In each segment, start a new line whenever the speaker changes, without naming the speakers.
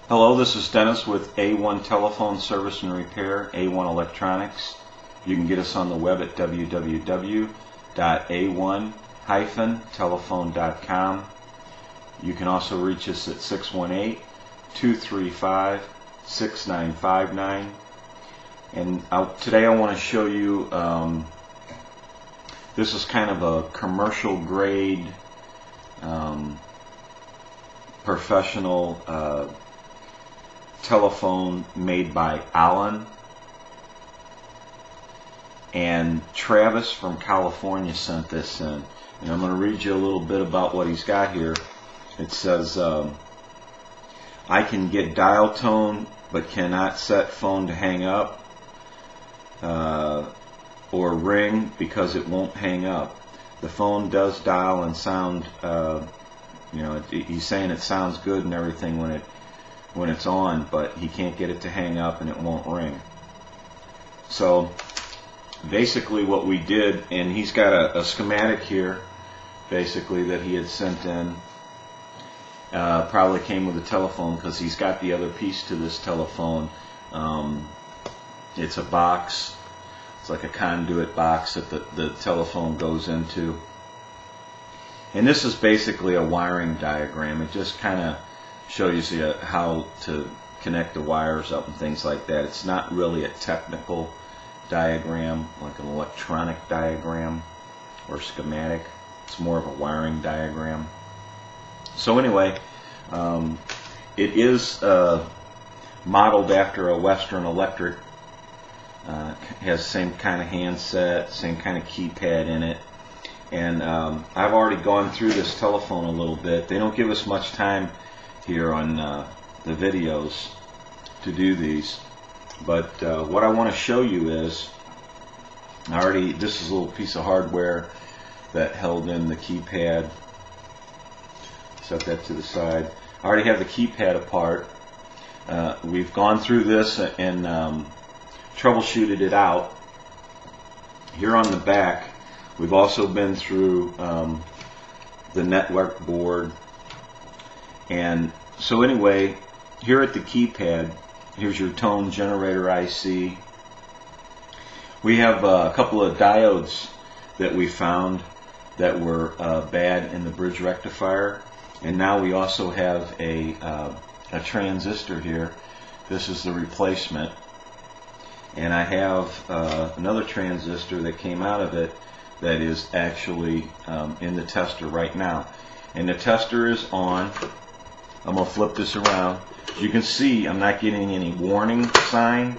Hello, this is Dennis with A1 Telephone Service and Repair, A1 Electronics. You can get us on the web at www.a1-telephone.com. You can also reach us at 618-235-6959. And today I want to show you, this is kind of a commercial grade, professional telephone made by Allen, and Travis from California sent this in, and I'm going to read you a little bit about what he's got here. It says, I can get dial tone but cannot set phone to hang up or ring because it won't hang up. The phone does dial and sound, he's saying it sounds good and everything when it's on, but he can't get it to hang up and it won't ring. So basically what we did, and he's got a schematic here basically that he had sent in, probably came with a telephone because he's got the other piece to this telephone. It's a box, it's like a conduit box that the telephone goes into, and this is basically a wiring diagram. It just kind of shows you how to connect the wires up and things like that. It's not really a technical diagram like an electronic diagram or schematic. It's more of a wiring diagram. So anyway, it is modeled after a Western Electric. Has the same kind of handset, same kind of keypad in it. And I've already gone through this telephone a little bit. They don't give us much time here on the videos to do these, but what I want to show you is, this is a little piece of hardware that held in the keypad. Set that to the side. I already have the keypad apart. We've gone through this and troubleshooted it out. Here on the back, we've also been through the network board. And so anyway, here at the keypad, here's your tone generator IC. We have a couple of diodes that we found that were bad in the bridge rectifier, and now we also have a transistor here. This is the replacement, and I have another transistor that came out of it that is actually in the tester right now, and the tester is on. I'm going to flip this around. As you can see, I'm not getting any warning sign,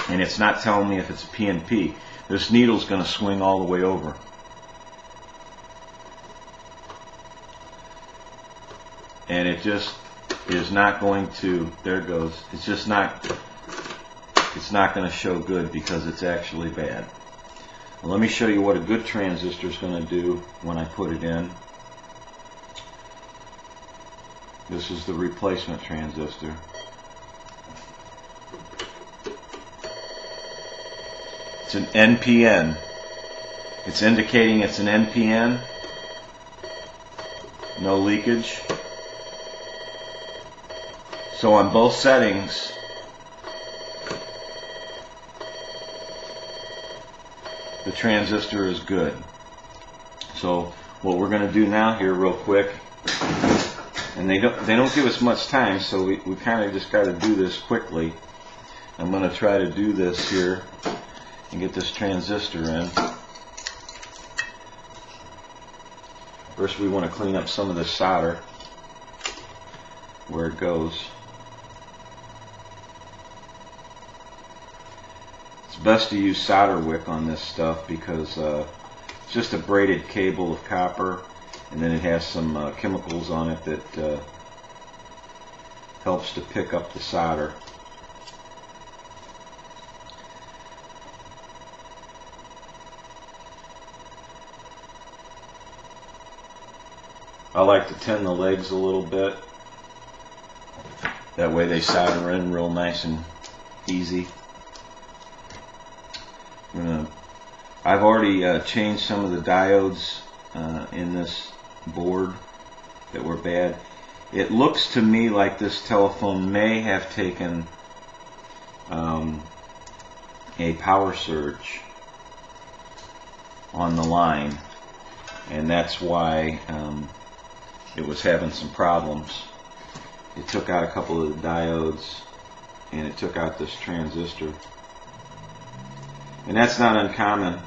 and it's not telling me if it's PNP. This needle's going to swing all the way over. And it just is not going to, there it goes, it's just not, it's not going to show good because it's actually bad. Well, let me show you what a good transistor is going to do when I put it in. This is the replacement transistor. It's an NPN. It's indicating it's an NPN. No leakage. So on both settings, the transistor is good. So what we're going to do now here real quick, and they don't give us much time, so we kind of just got to do this quickly. I'm going to try to do this here and get this transistor in. First we want to clean up some of the solder where it goes. It's best to use solder wick on this stuff because it's just a braided cable of copper, and then it has some chemicals on it that helps to pick up the solder. I like to tin the legs a little bit. That way they solder in real nice and easy. I've already changed some of the diodes in this board that were bad, It looks to me like this telephone may have taken a power surge on the line, and that's why it was having some problems. It took out a couple of the diodes, and it took out this transistor. And that's not uncommon.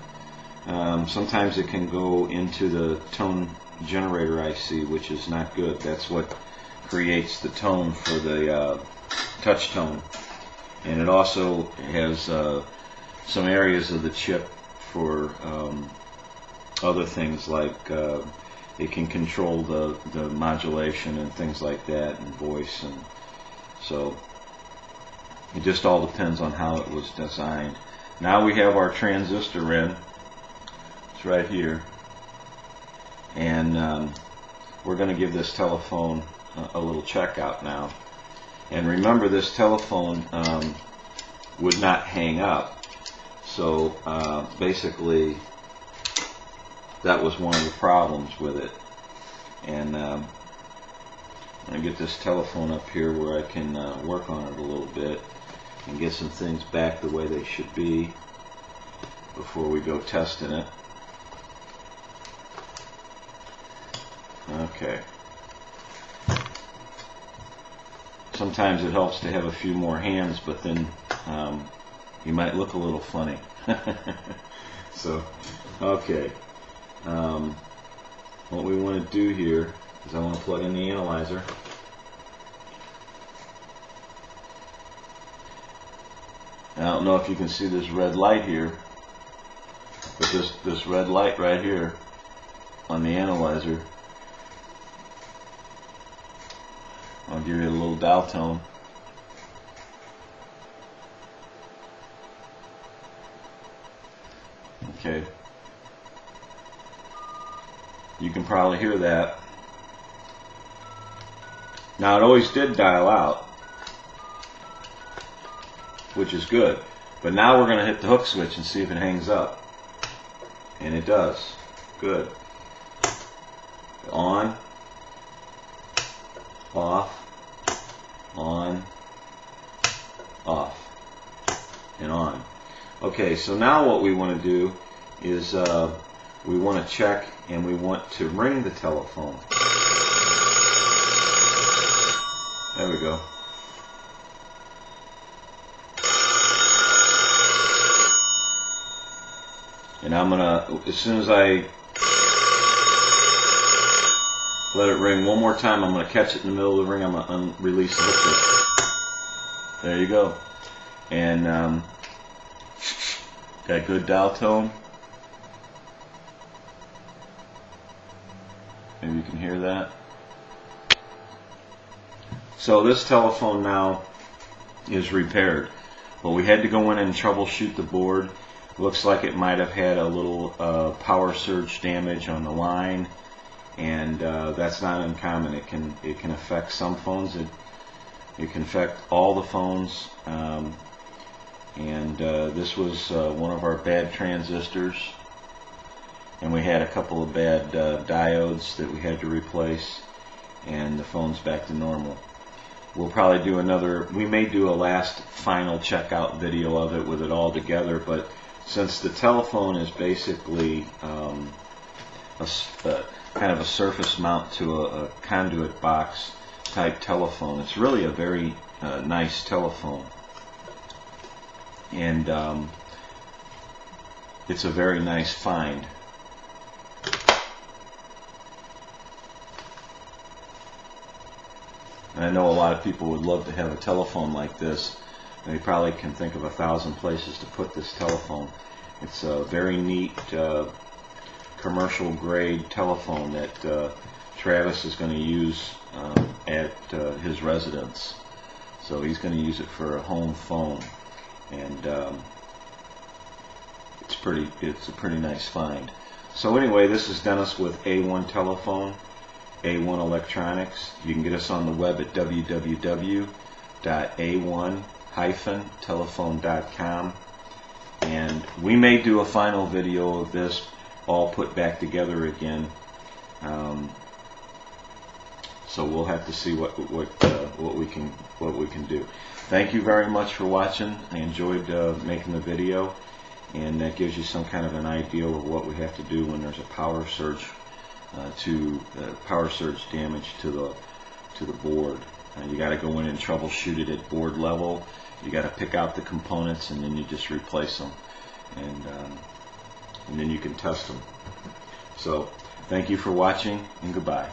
Sometimes it can go into the tone generator IC, which is not good. That's what creates the tone for the touch tone. And it also has some areas of the chip for other things, like it can control the modulation and things like that, and voice, and so it just all depends on how it was designed. Now we have our transistor in. It's right here, and we're going to give this telephone a little checkout now. And remember, this telephone would not hang up, so basically that was one of the problems with it. And I'm going to get this telephone up here where I can work on it a little bit and get some things back the way they should be before we go testing it. Okay. Sometimes it helps to have a few more hands, but then you might look a little funny. So, okay. What we want to do here is I want to plug in the analyzer. I don't know if you can see this red light here, but this red light right here on the analyzer, I'll give you a little dial tone. Okay. You can probably hear that. Now, it always did dial out, which is good. But now we're going to hit the hook switch and see if it hangs up. And it does. Good. On. Off. On. Off. And on. Okay, so now what we want to do is we want to check, and we want to ring the telephone. There we go. And I'm gonna, as soon as I let it ring one more time, I'm gonna catch it in the middle of the ring. I'm gonna release the hook. There you go. And got good dial tone. Maybe you can hear that. So this telephone now is repaired, but we had to go in and troubleshoot the board. Looks like it might have had a little power surge damage on the line, and that's not uncommon. It can affect some phones. It can affect all the phones, and this was one of our bad transistors, and we had a couple of bad diodes that we had to replace, and the phone's back to normal. We'll probably do another, we may do a last final checkout video of it with it all together, but since the telephone is basically kind of a surface mount to a conduit box type telephone, it's really a very nice telephone, and it's a very nice find. And I know a lot of people would love to have a telephone like this. They probably can think of 1,000 places to put this telephone. It's a very neat commercial grade telephone that Travis is going to use at his residence. So he's going to use it for a home phone, and it's a pretty nice find. So anyway, this is Dennis with A1 Telephone, A1 Electronics. You can get us on the web at www.a1-telephone.com, and we may do a final video of this all put back together again. So we'll have to see what we can do. Thank you very much for watching. I enjoyed making the video, and that gives you some kind of an idea of what we have to do when there's a power surge damage to the board. You got to go in and troubleshoot it at board level. You got to pick out the components, and then you just replace them, and then you can test them. So thank you for watching, and goodbye.